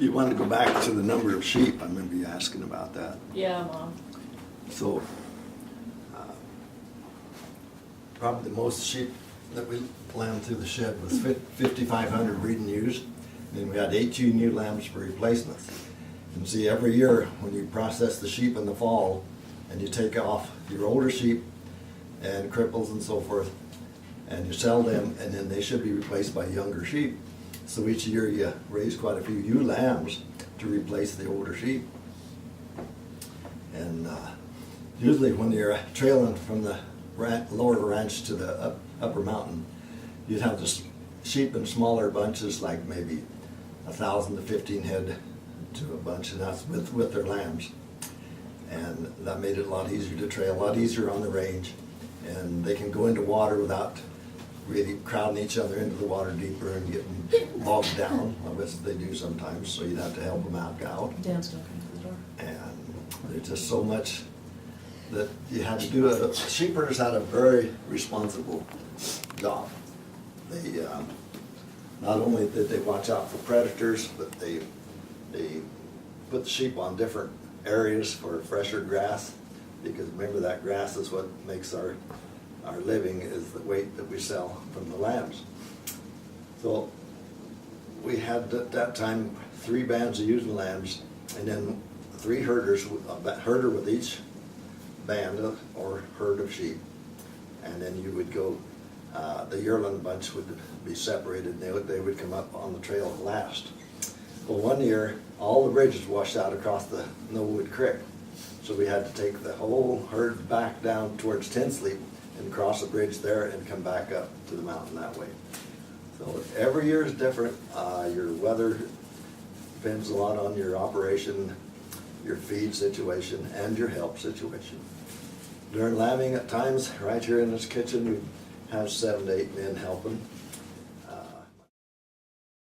You wanted to go back to the number of sheep. I remember you asking about that. Yeah, Mom. So, probably the most sheep that we lambed through the shed was 5,500 breeding ewes. And we had 18 new lambs for replacements. And see, every year when you process the sheep in the fall and you take off your older sheep and cripples and so forth, and you sell them, and then they should be replaced by younger sheep. So each year you raise quite a few ewe lambs to replace the older sheep. And usually when you're trailing from the lower ranch to the upper mountain, you'd have the sheep in smaller bunches, like maybe 1,000 to 15 head to a bunch, and that's with their lambs. And that made it a lot easier to trail, a lot easier on the range. And they can go into water without really crowding each other into the water deeper and getting bogged down, which they do sometimes, so you'd have to help them out. Dan's gonna come to the door. And there's just so much that you had to do. Sheep herders had a very responsible job. They not only did they watch out for predators, but they put the sheep on different areas for fresher grass, because remember, that grass is what makes our living, is the weight that we sell from the lambs. So we had at that time 3 bands of ewes and lambs, and then 3 herders, a herder with each band or herd of sheep. And then you would go, the yearling bunch would be separated, and they would come up on the trail last. Well, one year, all the bridges washed out across the Millwood Creek. So we had to take the whole herd back down towards Tinsley and cross the bridge there and come back up to the mountain that way. So every year is different. Your weather depends a lot on your operation, your feed situation, and your help situation. During lambing, at times, right here in this kitchen, we have 7 to 8 men helping.